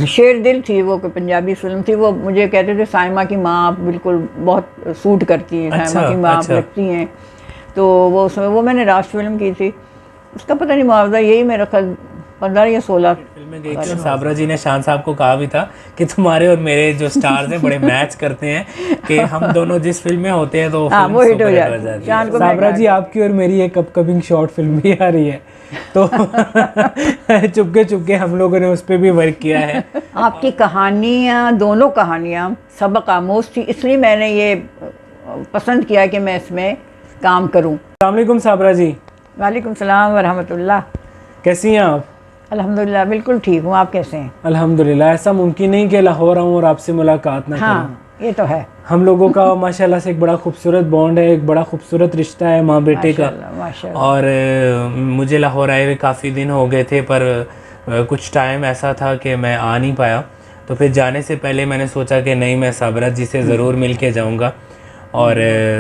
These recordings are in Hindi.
शेर दिल थी वो, कोई पंजाबी फिल्म थी वो, मुझे कहते थे साइमा की माँ आप बिल्कुल बहुत सूट करती हैं, साइमा की माँ आप लगती हैं। तो वो उसमें वो मैंने लास्ट फिल्म की थी, उसका पता नहीं मुआवजा यही मेरा ख्याल 15 या 16 फिल्में गई थी। और साबरा जी ने शान साहब को कहा भी था कि तुम्हारे और मेरे जो स्टार्स हैं बड़े मैच करते हैं, कि हम दोनों जिस फिल्म में होते हैं तो वो हाँ फिल्म वो हिट हो सुपर हिट हो जाती है। जाती शान है। को साबरा जी आपकी और मेरी एक अपकमिंग शॉर्ट फिल्म भी आ रही है, तो चुपके चुपके हम लोगों ने उस पर भी वर्क किया है। आपकी कहानियाँ, दोनों कहानियाँ सबक आमोज थी, इसलिए मैंने ये पसंद किया कि मैं इसमें काम करूं। अस्सलाम वालेकुम साबरा जी। वालेकुम सलाम व रहमतुल्लाह। कैसी हैं आप? अल्हम्दुलिल्लाह बिल्कुल ठीक हूँ, आप कैसे हैं? अल्हम्दुलिल्लाह। ऐसा मुमकिन नहीं कि लाहौर आऊँ और आपसे मुलाकात ना करूँ। हाँ ये तो है। हम लोगों का माशाल्लाह से एक बड़ा खूबसूरत बॉन्ड है, एक बड़ा खूबसूरत रिश्ता है माँ बेटे का। माशाल्लाह। और मुझे लाहौर आए हुए काफ़ी दिन हो गए थे, पर कुछ टाइम ऐसा था कि मैं आ नहीं पाया। तो फिर जाने से पहले मैंने सोचा कि नहीं, मैं साबरा जी से ज़रूर मिल के जाऊँगा। और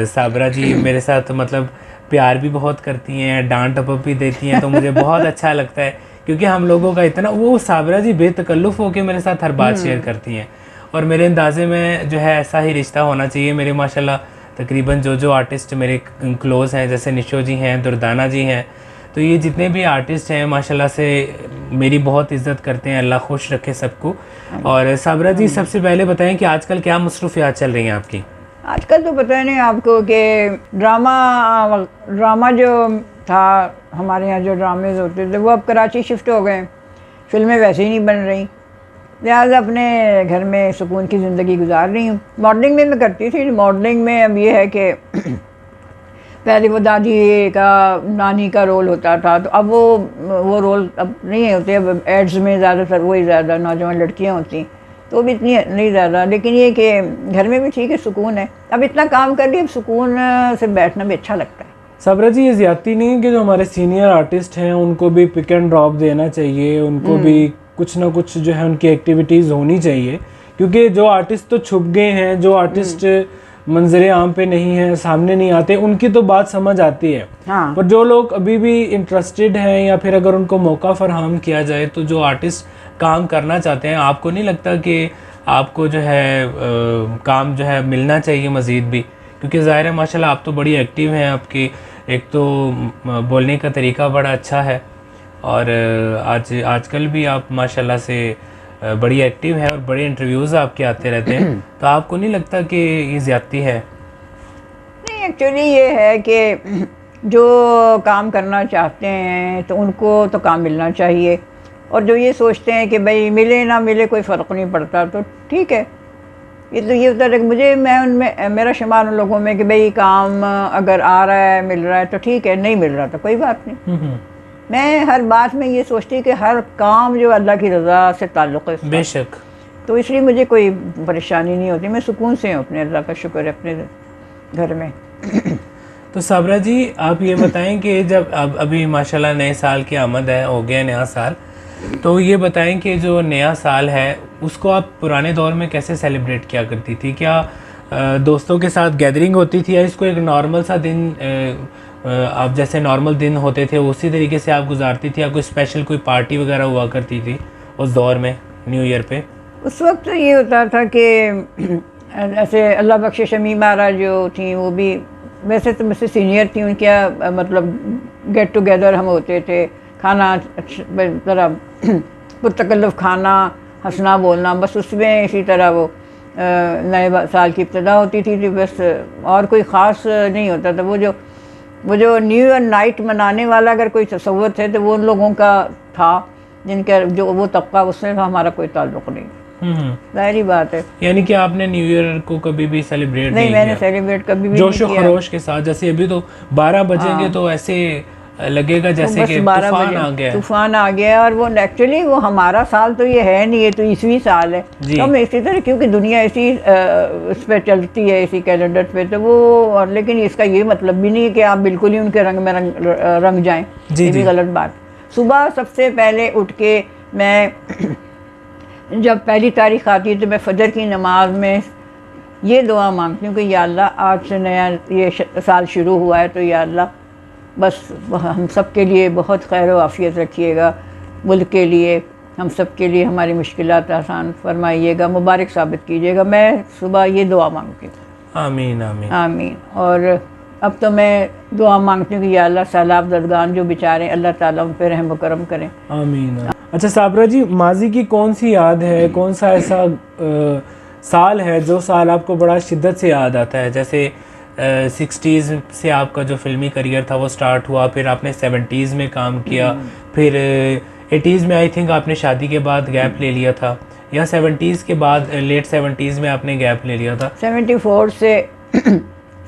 साबरा जी मेरे साथ मतलब प्यार भी बहुत करती हैं, डांट टपक भी देती हैं, तो मुझे बहुत अच्छा लगता है, क्योंकि हम लोगों का इतना, वो साबरा जी बेतकल्लुफ़ होकर मेरे साथ हर बात शेयर करती हैं। और मेरे अंदाज़े में जो है ऐसा ही रिश्ता होना चाहिए। मेरे माशाल्लाह तकरीबन जो आर्टिस्ट मेरे क्लोज़ हैं, जैसे निशो जी हैं, दुर्दाना जी हैं, तो ये जितने भी आर्टिस्ट हैं माशाल्लाह से मेरी बहुत इज़्ज़त करते हैं। अल्लाह खुश रखे सबको। और साबरा जी सबसे पहले बताएं कि आजकल क्या मसरूफियात चल रही हैं आपकी? आजकल तो पता नहीं आपको कि ड्रामा जो था हमारे यहाँ, जो ड्रामेज होते थे वो अब कराची शिफ्ट हो गए, फिल्में वैसे ही नहीं बन रही, लिहाजा अपने घर में सुकून की ज़िंदगी गुजार रही हूँ। मॉडलिंग में मैं करती थी, मॉडलिंग में अब ये है कि पहले वो दादी का, नानी का रोल होता था, तो अब वो रोल अब नहीं होते। अब एड्स में ज़्यादातर वही ज़्यादा नौजवान लड़कियाँ होती, तो भी इतनी नहीं ज़्यादा। लेकिन ये कि घर में भी ठीक है, सुकून है। अब इतना काम कर लिया, अब सुकून से बैठना भी अच्छा लगता है। साबरा जी ये ज़्यादती नहीं है कि जो हमारे सीनियर आर्टिस्ट हैं उनको भी पिक एंड ड्रॉप देना चाहिए, उनको भी कुछ ना कुछ जो है उनकी एक्टिविटीज़ होनी चाहिए, क्योंकि जो आर्टिस्ट तो छुप गए हैं, जो आर्टिस्ट मंजरे आम पे नहीं है, सामने नहीं आते, उनकी तो बात समझ आती है। हाँ। पर जो लोग अभी भी इंटरेस्टेड हैं, या फिर अगर उनको मौका फराहम किया जाए, तो जो आर्टिस्ट काम करना चाहते हैं, आपको नहीं लगता कि आपको जो है काम जो है मिलना चाहिए मज़ीद भी? क्योंकि ज़ाहिर है माशाल्लाह आप तो बड़ी एक्टिव हैं, आपकी एक तो बोलने का तरीका बड़ा अच्छा है, और आजकल भी आप माशाल्लाह से बड़ी एक्टिव है और बड़े इंटरव्यूज़ आपके आते रहते हैं, तो आपको नहीं लगता कि ये ज़्यादती है? नहीं, एक्चुअली ये है कि जो काम करना चाहते हैं तो उनको तो काम मिलना चाहिए, और जो ये सोचते हैं कि भाई मिले ना मिले कोई फ़र्क नहीं पड़ता, तो ठीक है। ये तो ये होता है कि मैं उनमें, मेरा शुमार उन लोगों में कि भाई काम अगर आ रहा है, मिल रहा है तो ठीक है, नहीं मिल रहा तो कोई बात नहीं। मैं हर बात में ये सोचती कि हर काम जो अल्लाह की रज़ा से ताल्लुक़ है, बेशक। तो इसलिए मुझे कोई परेशानी नहीं होती, मैं सुकून से हूँ, अपने अल्लाह का शुक्र है अपने घर में। तो साबरा जी आप ये बताएं कि जब अब अभी माशाल्लाह नए साल की आमद है, हो गया नया साल, तो ये बताएं कि जो नया साल है उसको आप पुराने दौर में कैसे सेलिब्रेट किया करती थी? क्या दोस्तों के साथ गैदरिंग होती थी, या इसको एक नॉर्मल सा दिन आप जैसे नॉर्मल दिन होते थे उसी तरीके से आप गुजारती थी, या कोई स्पेशल कोई पार्टी वगैरह हुआ करती थी उस दौर में न्यू ईयर पे? उस वक्त ये होता था कि ऐसे अल्लाह बख्शे शमी मारा जो थी, वो भी वैसे तो मुझसे सीनियर थी, उनके मतलब गेट टुगेदर हम होते थे, खाना तरह पुरतकल्लुफ़ खाना, हंसना बोलना, बस उसमें इसी तरह वो नए साल की इब्तिदा होती थी बस, और कोई ख़ास नहीं होता था। वो जो न्यू ईयर नाइट मनाने वाला अगर कोई तसव्वुर थे तो वो उन लोगों का था, जिनका जो वो तबका, उससे हमारा कोई ताल्लुक़ नहीं, जाहिर बात है। यानी कि आपने न्यू ईयर को कभी भी सेलिब्रेट नहीं, मैंने सेलिब्रेट कभी भी जोश नहीं किया। खरोश के साथ? जैसे अभी तो 12 बजेंगे तो ऐसे लगेगा जैसे कि तूफान आ गया है। तूफान आ गया, और वो एक्चुअली वो हमारा साल तो ये है नहीं, ये तो ईसवी साल है। तो हम इसी तरह, क्योंकि दुनिया इसी उस पर चलती है, इसी कैलेंडर पे, तो वो, और लेकिन इसका ये मतलब भी नहीं है कि आप बिल्कुल ही उनके रंग में रंग जाएं, ये भी गलत बात। सुबह सबसे पहले उठ के मैं जब पहली तारीख आती है तो मैं फजर की नमाज में ये दुआ मांगती हूँ कि या अल्लाह आज से नया ये साल शुरू हुआ है, तो या अल्लाह बस हम सब के लिए बहुत खैर व आफियत रखिएगा, मुल्क के लिए, हम सब के लिए हमारी मुश्किलात आसान फरमाइएगा, मुबारक साबित कीजिएगा। मैं सुबह ये दुआ मांगती हूँ। आमीन आमीन आमीन। और अब तो मैं दुआ मांगती हूँ कि या अल्लाह सैलाब ज़दगान जो बेचारे, अल्लाह ताला उन पर रहम व करम करें। आमीन। अच्छा साबरा जी, माजी की कौन सी याद है, कौन सा ऐसा साल है जो साल आपको बड़ा शिद्दत से याद आता है? जैसे 60s से आपका जो फिल्मी करियर था वो स्टार्ट हुआ, फिर आपने 70s में काम किया, फिर 80s में आई थिंक आपने शादी के बाद गैप ले लिया था, या 70s के बाद लेट 70s में आपने गैप ले लिया था?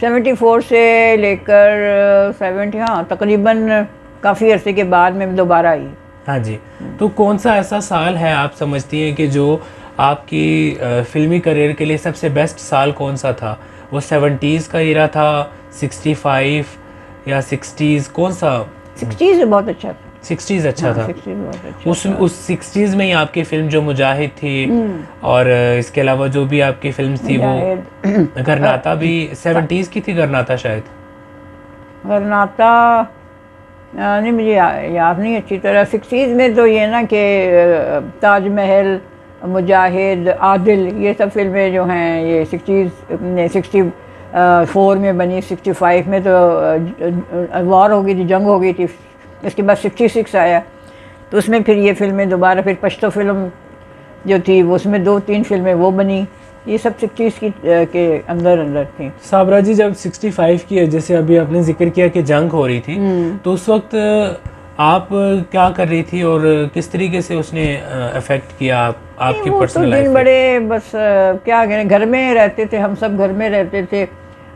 74 से लेकर 70, हाँ तकरीबन काफ़ी अरसे के बाद मैं दोबारा आई। हाँ जी। तो कौन सा ऐसा साल है आप समझती हैं कि जो आपकी फिल्मी करियर के लिए सबसे बेस्ट साल कौन सा था? वो 70s का इरा था, 65 या 60s, कौन सा? 60s बहुत अच्छा था। 60s अच्छा था। 60s बहुत अच्छा उस 60s में ही आपकी फिल्म जो मुजाहिद थी, और इसके अलावा जो भी आपकी फिल्म थी वो गरनाता भी 70s की थी, गरनाता शायद। गरनाता नहीं, मुझे याद नहीं अच्छी तरह। 60s में तो ये ना कि ताजमहल, मुजाहिद, आदिल, ये सब फिल्में जो हैं ये 64 में बनी। 65 में तो वॉर हो गई थी, जंग हो गई थी। इसके बाद 66 आया, तो उसमें फिर ये फिल्में दोबारा, फिर पश्तो फिल्म जो थी वो, उसमें 2-3 फिल्में वो बनी। ये सब 60s की के अंदर थी। साबरा जी, जब 65 की है, जैसे अभी आपने जिक्र किया कि जंग हो रही थी, तो उस वक्त आप क्या कर रही थी और किस तरीके से उसने अफेक्ट किया आपकी पर्सनल लाइफ? दिन बड़े बस क्या करें, घर में रहते थे, हम सब घर में रहते थे।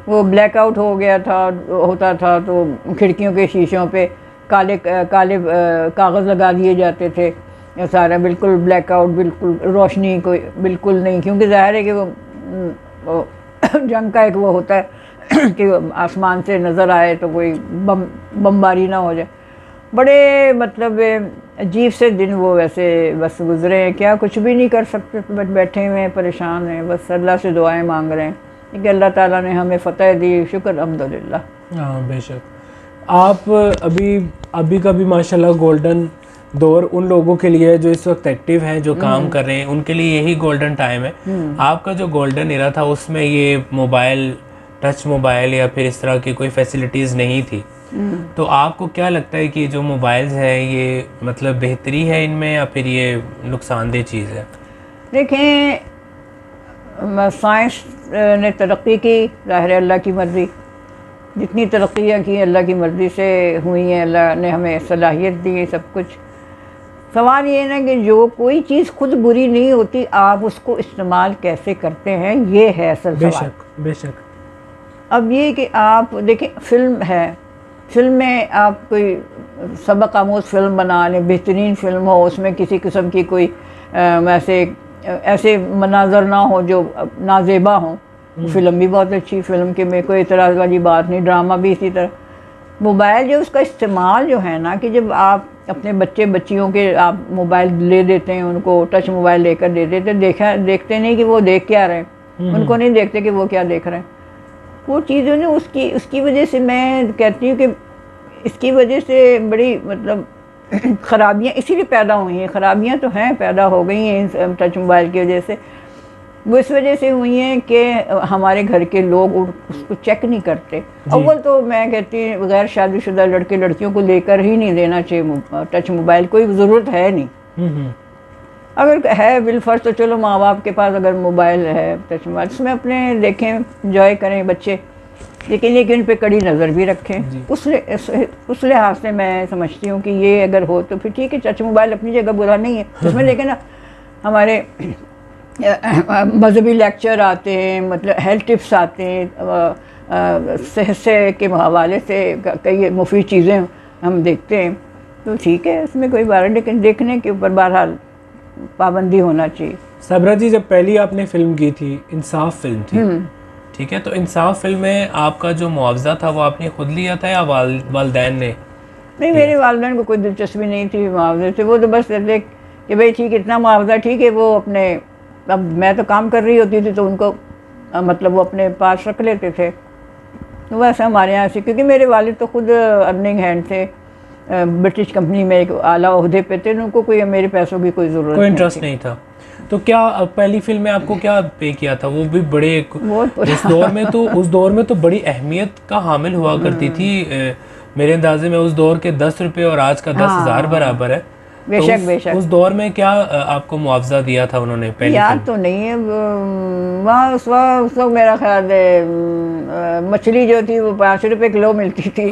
वो ब्लैकआउट हो गया था, होता था तो खिड़कियों के शीशों पे काले कागज़ लगा दिए जाते थे, सारा बिल्कुल ब्लैकआउट, बिल्कुल रोशनी कोई बिल्कुल नहीं, क्योंकि ज़ाहिर है कि वो जंग का एक वो होता है कि आसमान से नज़र आए तो कोई बमबारी ना हो जाए। बड़े मतलब अजीब से दिन वो वैसे बस गुजरे हैं। क्या कुछ भी नहीं कर सकते, बस बैठे हुए हैं, परेशान हैं, बस अल्लाह से दुआएं मांग रहे हैं कि अल्लाह ताला ने हमें फ़तह दी, शुक्र अल्हम्दुलिल्लाह। हाँ बेशक। आप अभी का भी माशाल्लाह गोल्डन दौर उन लोगों के लिए जो इस वक्त एक्टिव हैं, जो काम कर रहे हैं, उनके लिए यही गोल्डन टाइम है। आपका जो गोल्डन एरा था उसमें ये मोबाइल, टच मोबाइल या फिर इस तरह की कोई फैसिलिटीज़ नहीं थी। तो आपको क्या लगता है कि जो मोबाइल्स हैं ये मतलब बेहतरी है इनमें, या फिर ये नुकसानदेह चीज़ है? देखें, साइंस ने तरक्की की, ज़ाहिर है अल्लाह की मर्ज़ी, जितनी तरक्कियाँ की अल्लाह की मर्ज़ी से हुई हैं, अल्लाह ने हमें सलाहियत दी सब कुछ। सवाल ये है ना कि जो कोई चीज़ खुद बुरी नहीं होती, आप उसको इस्तेमाल कैसे करते हैं, ये है असल सवाल। बेशक बेशक। अब ये कि आप देखें, फिल्म है, फिल्म में आप कोई सबक आमूज़ फिल्म बना लें, बेहतरीन फिल्म हो, उसमें किसी किस्म की कोई ऐसे मनाजर ना हो जो नाजेबा हों, फिल्म भी बहुत अच्छी, फिल्म के में कोई इतराज़ वाली बात नहीं। ड्रामा भी इसी तरह। मोबाइल जो उसका इस्तेमाल जो है ना, कि जब आप अपने बच्चियों के आप मोबाइल ले देते हैं, उनको टच मोबाइल लेकर दे देते, देखते नहीं कि वो देख क्या रहे हैं, उनको नहीं देखते कि वो क्या देख रहे हैं। वो चीज़ों ने उसकी वजह से मैं कहती हूँ कि इसकी वजह से बड़ी मतलब ख़राबियाँ इसीलिए पैदा हुई हैं। ख़राबियाँ तो हैं, पैदा हो गई हैं टच मोबाइल की वजह से। वो इस वजह से हुई हैं कि हमारे घर के लोग उसको चेक नहीं करते। अव्वल तो मैं कहती हूँ गैर शादीशुदा लड़के लड़कियों को लेकर ही नहीं देना चाहिए टच मोबाइल, कोई ज़रूरत है नहीं। अगर है बिलफर्ज तो चलो माँ बाप के पास अगर मोबाइल है, टच मोबाइल, उसमें अपने देखें, इंजॉय करें बच्चे, लेकिन इन पे कड़ी नज़र भी रखें। उस लिहाज से मैं समझती हूँ कि ये अगर हो तो फिर ठीक है, टच मोबाइल अपनी जगह बुरा नहीं है। उसमें देखें ना, हमारे मजहबी लेक्चर आते हैं, मतलब हेल्थ टिप्स आते हैं, सेहत से के हवाले से कई मुफीद चीज़ें हम देखते हैं, तो ठीक है, उसमें कोई बात नहीं, लेकिन देखने के ऊपर बहरहाल पाबंदी होना चाहिए। सबरा जी, जब पहली आपने फिल्म की थी, इंसाफ फिल्म थी, ठीक है, तो इंसाफ फिल्म में आपका जो मुआवजा था वो आपने खुद लिया था या वालदैन ने? नहीं, मेरे वालदैन को कोई दिलचस्पी नहीं थी मुआवजे से। वो तो बस कहते कि भाई ठीक, इतना मुआवजा ठीक है, वो अपने, अब मैं तो काम कर रही होती थी तो उनको मतलब वो अपने पास रख लेते थे। तो वैसे हमारे यहाँ से, क्योंकि मेरे वालिद तो खुद अर्निंग हैंड थे, ब्रिटिश कंपनी में एक आला ओहदे पे थे, उनको कोई मेरे पैसों की कोई ज़रूरत कोई इंटरेस्ट नहीं था। तो क्या पहली फिल्म में आपको क्या पे किया था? वो भी बड़े उस दौर में तो बड़ी अहमियत का हामिल हुआ करती थी। मेरे अंदाजे में उस दौर के 10 रुपये और आज का 10,000 बराबर है। बेशक तो बेशक। उस दौर में क्या आपको मुआवजा दिया था उन्होंने पहली याद तो नहीं है वहाँ उस वक्त मेरा ख्याल है मछली जो थी वो 5 रुपए किलो मिलती थी।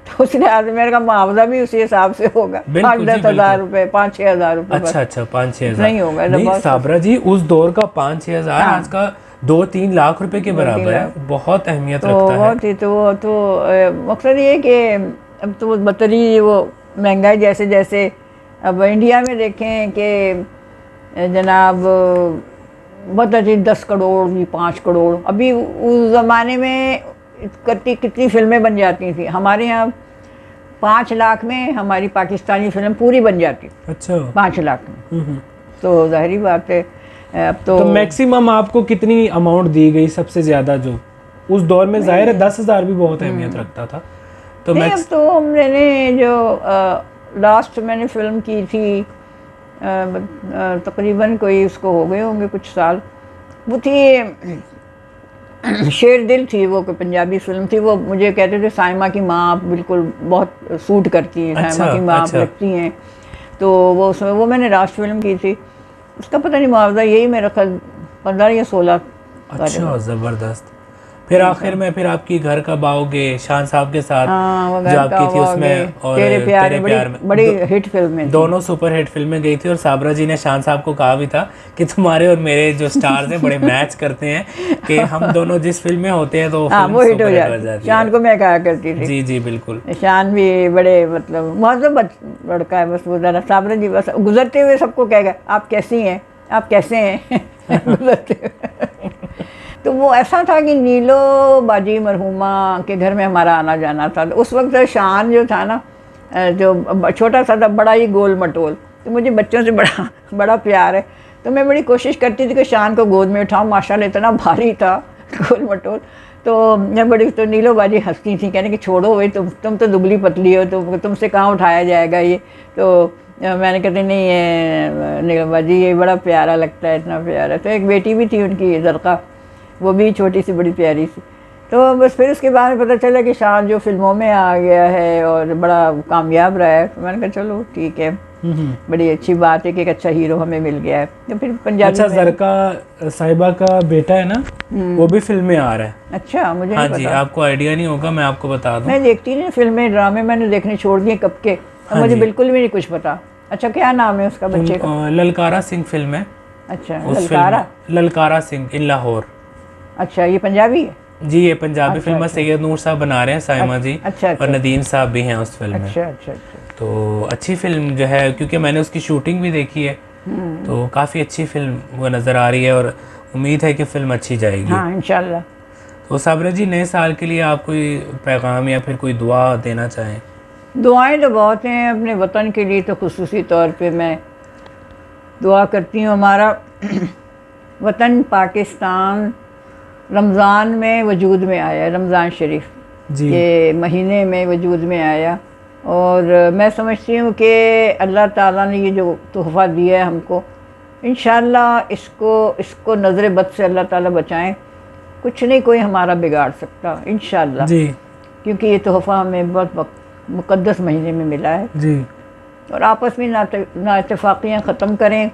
तो उस लिहाज से मेरे का मुआवजा भी उसी हिसाब से होगा, 5-10 हज़ार रुपए, 5-6 हज़ार रुपए। अच्छा 5-6 हज़ार नहीं होगा। नहीं साबरा जी, उस दौर का 5-6 हज़ार आज का 2-3 लाख रुपए के बराबर है, बहुत अहमियत रखता है। बहुत ही तो मकसद ये कि अब तो बतरी वो महंगाई जैसे जैसे अब इंडिया में देखें कि जनाब बहुत अच्छी 10 करोड़ 5 करोड़, अभी उस ज़माने में कितनी फिल्में बन जाती थी। हमारे यहाँ 5 लाख में हमारी पाकिस्तानी फिल्म पूरी बन जाती। अच्छा 5 लाख में। तो जाहिर बात है अब तो मैक्सिमम आपको कितनी अमाउंट दी गई सबसे ज़्यादा? जो उस दौर में जाहिर है 10,000 भी बहुत अहमियत रखता था। तो नहीं, अब तो मैंने जो लास्ट मैंने फिल्म की थी तकरीबन कोई उसको हो गए होंगे कुछ साल, वो थी शेर दिल थी, वो कोई पंजाबी फिल्म थी। वो मुझे कहते थे साइमा की माँ आप बिल्कुल बहुत सूट करती हैं, साइमा की माँ आप लगती हैं। तो वो उसमें वो मैंने लास्ट फिल्म की थी, उसका पता नहीं मुआवजा यही मेरा ख्याल 15 या 16। अच्छा ज़बरदस्त। फिर आखिर में फिर आपकी घर कब आओगे शान साहब के साथ जो आपकी थी उसमें, और तेरे प्यार में बड़ी हिट फिल्में, दोनों सुपर हिट फिल्में गई थी। और साबरा जी ने शान साहब को कहा भी था कि तुम्हारे और मेरे जो स्टार्स हैं बड़े मैच करते हैं कि हम दोनों जिस फिल्म में होते हैं तो वो हिट हो जाती है। शान को मैं कहा करती थी। जी जी बिल्कुल। शान भी बड़े मतलब महज़ब लड़का है, बस वो ज़रा साबरा जी बस गुजरते हुए सबको कहेगा आप कैसी हैं, आप कैसे हैं गुजरते हुए। तो वो ऐसा था कि नीलो बाजी मरहुमा के घर में हमारा आना जाना था। उस वक्त शान जो था ना, जो छोटा सा था, बड़ा ही गोल मटोल, तो मुझे बच्चों से बड़ा प्यार है। तो मैं बड़ी कोशिश करती थी कि शान को गोद में उठाऊं, माशाल्लाह इतना भारी था गोल मटोल। तो मैं बड़ी तो नीलो बाजी हंसती थी, कहने कि छोड़ो भाई तुम तो दुबली पतली हो, तो तुमसे कहाँ उठाया जाएगा ये। तो मैंने कहते नहीं है नीलो बाजी ये बड़ा प्यारा लगता है, इतना प्यारा। तो एक बेटी भी थी उनकी जरका, वो भी छोटी सी बड़ी प्यारी सी। तो बस फिर उसके बाद में पता चला कि शान जो फिल्मों में आ गया है और बड़ा कामयाब रहा है। तो मैंने कहा चलो ठीक है, बड़ी अच्छी बात है कि एक अच्छा हीरो हमें मिल गया है। तो फिर पंजाबी अच्छा जरका साहिबा का बेटा है ना, वो भी फिल्म में आ रहा है। अच्छा मुझे हाँ नहीं जी, पता। आपको आइडिया नहीं होगा, मैं आपको बता दूं। मैं देखती नहीं फिल्में ड्रामे, मैंने देखने छोड़ दिए कब के। हाँ मुझे जी। बिल्कुल भी नहीं कुछ पता। अच्छा क्या नाम है उसका बच्चे का? ललकारा सिंह फिल्म है। अच्छा उस ललकारा। ललकारा सिंह इन लाहौर। अच्छा ये पंजाबी है? जी ये पंजाबी अच्छा, फिल्म अच्छा। सैयद नूर साहब बना रहे हैं, साइमा जी अच्छा, और नदीम साहब भी हैं उस फिल्म में। अच्छा अच्छा अच्छा। तो अच्छी फिल्म जो है, क्योंकि मैंने उसकी शूटिंग भी देखी है, तो काफ़ी अच्छी फिल्म वो नज़र आ रही है और उम्मीद है कि फिल्म अच्छी जाएगी। हाँ इंशाल्लाह। तो साबरा जी नए साल के लिए आप कोई पैगाम या फिर कोई दुआ देना चाहें? दुआएं तो बहुत हैं अपने वतन के लिए, तो खुसूसी तौर पे मैं दुआ करती हूँ हमारा वतन पाकिस्तान रमज़ान में वजूद में आया, रमज़ान शरीफ जी के महीने में वजूद में आया। और मैं समझती हूँ कि अल्लाह ताला ने ये जो तोहफ़ा दिया है हमको, इंशाअल्लाह इसको नज़र बद से अल्लाह ताला बचाएं। कुछ नहीं कोई हमारा बिगाड़ सकता इंशाअल्लाह जी क्योंकि ये तोहफ़ा हमें बहुत मुक़द्दस महीने में मिला है। जी। और आपस में नाइतफ़ाक़ियाँ ख़त्म करें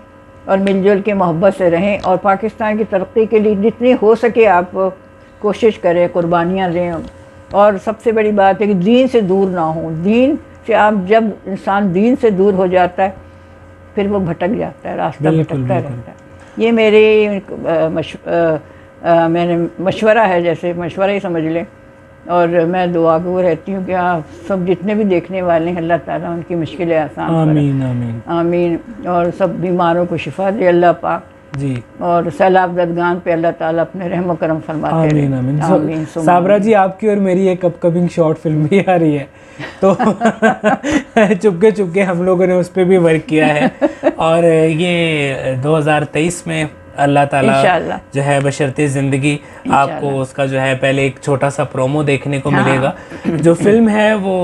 और मिलजुल के मोहब्बत से रहें और पाकिस्तान की तरक्की के लिए जितनी हो सके आप कोशिश करें, कुर्बानियाँ दें। और सबसे बड़ी बात है कि दीन से दूर ना हो। दीन से आप जब इंसान दीन से दूर हो जाता है फिर वो भटक जाता है, रास्ता भटकता रहता है। ये मेरे मैंने मशवरा है, जैसे मशवरा ही समझ लें। और मैं दुआ गो रहती हूँ कि आप सब जितने भी देखने वाले हैं अल्लाह ताला उनकी मुश्किलें आसान करे। आमीन आमीन आमीन। और सब बीमारों को शिफा दे अल्लाह पाक। जी। और सैलाब ददगान पे अल्लाह ताला अपने रहम करम फरमाते रहे। आमीन आमीन। आमीन। साबरा जी आपकी और मेरी एक अपकमिंग शॉर्ट फिल्म भी आ रही है, तो चुपके हम लोगों ने उस पर भी वर्क किया है। और ये 2023 में अल्लाह ताला इंशाल्लाह। जो है बशर्ते ज़िंदगी आपको उसका जो है पहले एक छोटा सा प्रोमो देखने को मिलेगा। जो फिल्म है वो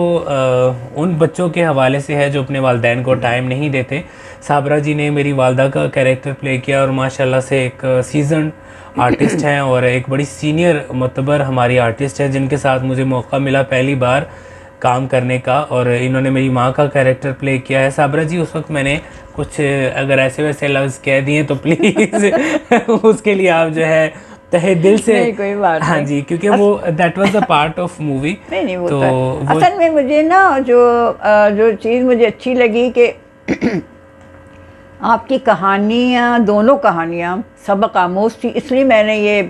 उन बच्चों के हवाले से है जो अपने वालिदैन को टाइम नहीं देते। साबरा जी ने मेरी वालदा का कैरेक्टर प्ले किया और माशाल्लाह से एक सीजन आर्टिस्ट हैं और एक बड़ी सीनियर मुतबर हमारी आर्टिस्ट है जिनके साथ मुझे मौका मिला पहली बार काम करने का, और इन्होंने मेरी माँ का कैरेक्टर प्ले किया है। साबरा जी, उस वक्त मैंने कुछ अगर ऐसे वैसे लफ्ज़ कह दिए तो प्लीज़ उसके लिए आप जो है तहे दिल से नहीं, कोई बात हाँ नहीं। जी, क्योंकि वो that was a part of movie. नहीं वो तो वो असल में मुझे ना जो चीज़ मुझे अच्छी लगी कि आपकी कहानियाँ, दोनों कहानियाँ सबक आमोज़ थी, इसलिए मैंने ये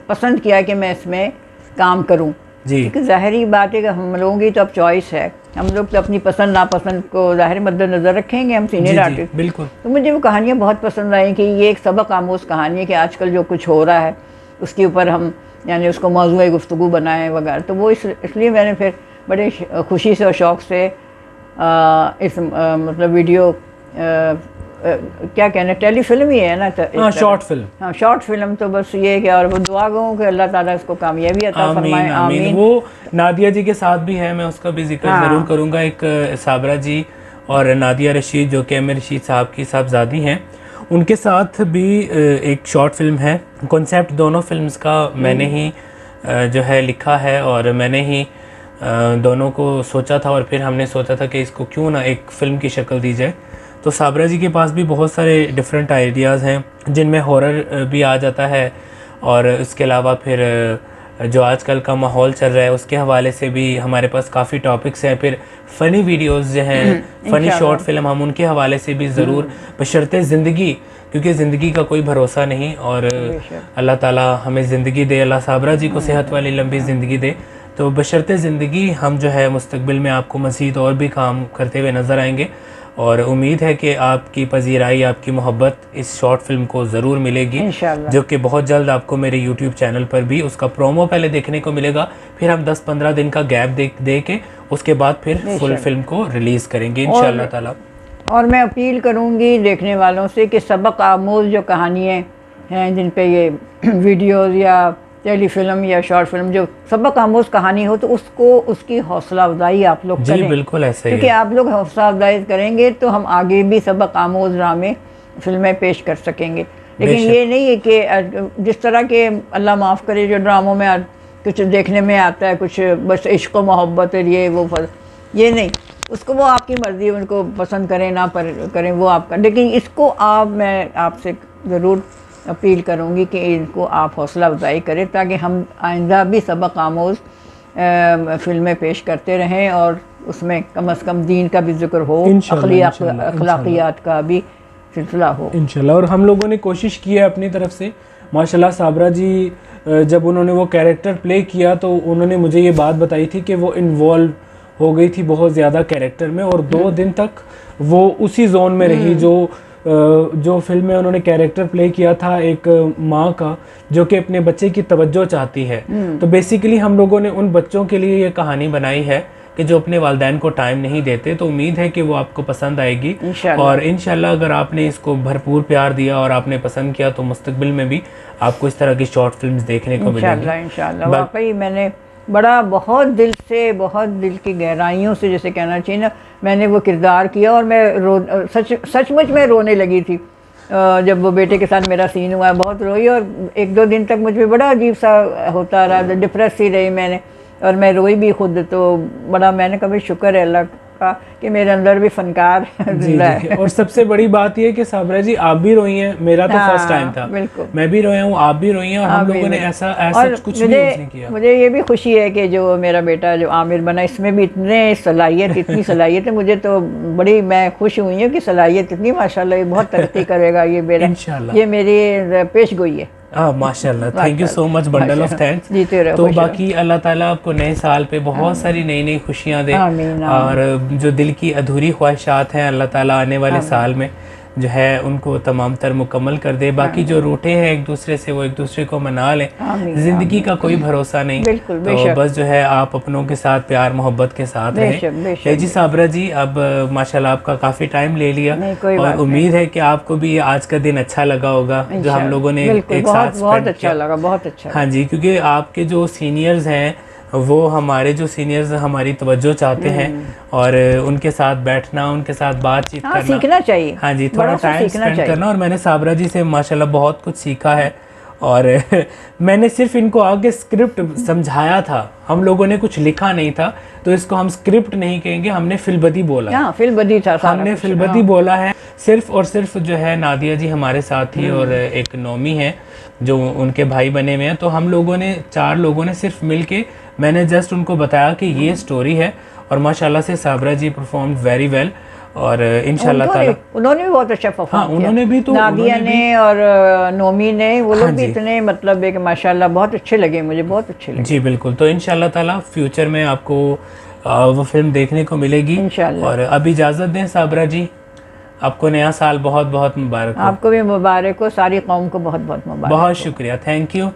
पसंद किया कि मैं इसमें काम करूं। जी क्योंकि ज़ाहिरी बात है कि हम लोगों की तो अब चॉइस है, हम लोग तो अपनी पसंद नापसंद को ज़ाहिर मद्देनज़र रखेंगे, हम सीनियर आर्टिस्ट। बिल्कुल। तो मुझे वो कहानियाँ बहुत पसंद आई कि ये एक सबक आमोज़ कहानी है कि आजकल जो कुछ हो रहा है उसके ऊपर हम यानी उसको मौज़ूए गुफ्तगू बनाएं वगैरह। तो वो इसलिए मैंने फिर बड़े खुशी से और शौक़ से इस मतलब वीडियो क्या कहना, टेलीफिल्म ही है ना, हाँ, शॉर्ट फिल्म। हाँ, शॉर्ट फिल्म। तो बस ये कि और वो दुआ गो कि अल्लाह ताला इसको कामयाबी अता फरमाए। आमीन। वो नादिया जी के साथ भी है, मैं उसका भी जिक्र ज़रूर करूँगा। एक साबरा जी और नादिया रशीद जो कि आमिर रशीद साहब की साहबजादी हैं, उनके साथ भी एक शॉर्ट फिल्म है। कॉन्सेप्ट दोनों फिल्म्स का मैंने ही जो है लिखा है और मैंने ही दोनों को सोचा था, और फिर हमने सोचा था कि इसको क्यों ना एक फ़िल्म की शक्ल दी जाए। तो साबरा जी के पास भी बहुत सारे डिफरेंट आइडियाज़ हैं जिनमें हॉरर भी आ जाता है, और इसके अलावा फिर जो आजकल का माहौल चल रहा है उसके हवाले से भी हमारे पास काफ़ी टॉपिक्स हैं। फिर फ़नी वीडियोस जो हैं, फ़नी शॉर्ट फिल्म, हम उनके हवाले से भी ज़रूर, बशर्ते ज़िंदगी, क्योंकि ज़िंदगी का कोई भरोसा नहीं, और अल्लाह ताला हमें ज़िंदगी दे, अल्लाह साबरा जी को सेहत वाली लंबी ज़िंदगी दे। तो बशर्ते ज़िंदगी हम जो है मुस्तकबिल में आपको मज़ीद और भी काम करते हुए नज़र आएंगे, और उम्मीद है कि आपकी पजीराई, आपकी मोहब्बत इस शॉर्ट फिल्म को ज़रूर मिलेगी, जो कि बहुत जल्द आपको मेरे यूट्यूब चैनल पर भी उसका प्रोमो पहले देखने को मिलेगा। फिर हम 10-15 दिन का गैप दे के उसके बाद फिर फुल फिल्म को रिलीज़ करेंगे इंशाअल्लाह ताला। और मैं अपील करूँगी देखने वालों से कि सबक आमोज़ जो कहानियाँ हैं जिन पे ये वीडियोज़ या टेलीफिल्म या शॉर्ट फिल्म जो सबक आमोज़ कहानी हो, तो उसको उसकी हौसला अफजाई आप लोग करें। जी बिल्कुल ऐसे ही, क्योंकि आप लोग हौसला अफजाई करेंगे तो हम आगे भी सबक आमोज़ ड्रामे फिल्में पेश कर सकेंगे। लेकिन ये नहीं है कि जिस तरह के अल्लाह माफ़ करे जो ड्रामों में कुछ देखने में आता है, कुछ बस इश्क मोहब्बत है, ये नहीं, उसको वो आपकी मर्ज़ी, उनको पसंद करें ना करें वो आपका। लेकिन इसको मैं आपसे ज़रूर अपील करूँगी कि इनको आप हौसला अफजाई करें ताकि हम आइंदा भी सबक आमोज़ फिल्में पेश करते रहें, और उसमें कम से कम दीन का भी जिक्र हो, अखलाकियात का भी सिलसिला हो इंशाल्लाह। और हम लोगों ने कोशिश की है अपनी तरफ से। माशाल्लाह साबरा जी जब उन्होंने वो कैरेक्टर प्ले किया तो उन्होंने मुझे ये बात बताई थी कि वो इन्वॉल्व हो गई थी बहुत ज़्यादा कैरेक्टर में, और 2 दिन तक वो उसी जोन में रही जो फिल्म में उन्होंने कैरेक्टर प्ले किया था, एक माँ का जो कि अपने बच्चे की तवज्जो चाहती है। तो बेसिकली हम लोगों ने उन बच्चों के लिए ये कहानी बनाई है कि जो अपने वालिदैन को टाइम नहीं देते। तो उम्मीद है कि वो आपको पसंद आएगी, और इंशाल्लाह अगर आपने इसको भरपूर प्यार दिया और आपने पसंद किया तो मुस्तकबिल में भी आपको इस तरह की शॉर्ट फिल्म्स देखने को मिलेंगी इंशाल्लाह। वाकई मैंने बहुत दिल की गहराइयों से, जैसे कहना चाहिए ना, मैंने वो किरदार किया, और मैं सचमुच में रोने लगी थी जब वो बेटे के साथ मेरा सीन हुआ। बहुत रोई, और 1-2 दिन तक मुझे बड़ा अजीब सा होता रहा, डिप्रेस सी रही मैंने, और मैं रोई भी खुद। तो बड़ा मैंने कभी शुक्र है अल्लाह का कि मेरे अंदर भी फनकार जिंदा है। और सबसे बड़ी बात यह है कि साबरा जी आप भी रोई हैं, मेरा तो फर्स्ट टाइम था, मैं भी रोया हूँ, आप भी रोई हैं, और हम लोगों ने ऐसा कुछ नहीं किया। मुझे ये भी खुशी है कि जो मेरा बेटा जो आमिर बना, इसमें भी इतनी सलाहियत है। मुझे तो बड़ी, मैं खुश हुई हूँ कि सलाहियत इतनी, माशाल्लाह, ये बहुत तरक्की करेगा ये बेटा, ये मेरी पेश गोई है। माशाल्लाह, thank you so much, bundle of thanks. तो बाकी अल्लाह ताला आपको नए साल पे बहुत सारी नई खुशियाँ दे, और जो दिल की अधूरी ख्वाहिशात हैं अल्लाह ताला आने वाले साल में जो है उनको तमाम तर मुकम्मल कर दे। बाकी जो रूठे हैं एक दूसरे से वो एक दूसरे को मना लें। आमीन, ज़िंदगी का कोई भरोसा नहीं, बिल्कुल, तो बेशक। बस जो है आप अपनों के साथ प्यार मोहब्बत के साथ बेशक, रहें। बेशक, जी साबरा जी, अब माशाल्लाह आपका काफ़ी टाइम ले लिया नहीं, कोई और बात उम्मीद है कि आपको भी आज का दिन अच्छा लगा होगा जो हम लोगों ने बिल्कुल, एक साथ बहुत बहुत स्पेंड अच्छा किया। लगा, बहुत अच्छा हाँ जी, क्योंकि आपके जो सीनियर्स हैं वो हमारे जो सीनियर्स हमारी तवज्जो चाहते हैं और उनके साथ बैठना, उनके साथ बातचीत हाँ, करना, सीखना चाहिए। हाँ जी, थोड़ा बड़ों से टाइम सीखना स्पेंड चाहिए। करना। और मैंने साबरा जी से माशाल्लाह बहुत कुछ सीखा है और मैंने सिर्फ इनको आगे स्क्रिप्ट समझाया था, हम लोगों ने कुछ लिखा नहीं था, तो इसको हम स्क्रिप्ट नहीं कहेंगे, हमने फिलबदी बोला है। हाँ, फिल्बदी था सारा हमने कुछ, फिलबदी हाँ। बोला है। सिर्फ और सिर्फ जो है नादिया जी हमारे साथ थी और एक नोमी है जो उनके भाई बने हुए हैं, तो हम लोगों ने 4 लोगों ने सिर्फ मिलके मैंने जस्ट उनको बताया कि ये स्टोरी है और माशाल्लाह से साबरा जी परफॉर्म्ड वेरी वेल और इंशाल्लाह ताला उन्होंने भी बहुत अच्छा परफॉर्म हाँ, किया। उन्होंने भी तो नादिया उन्होंने ने और नोमी ने, वो लोग हाँ भी जी। इतने मतलब एक माशाल्लाह बहुत अच्छे लगे, मुझे बहुत अच्छे लगे। जी बिल्कुल, तो इंशाल्लाह ताला फ्यूचर में आपको वो फिल्म देखने को मिलेगी। इंशाल्लाह। और अब इजाज़त दें साबरा जी, आपको नया साल बहुत बहुत मुबारक हो। आपको भी मुबारक हो, सारी कौम को बहुत बहुत मुबारक हो। बहुत शुक्रिया, थैंक यू।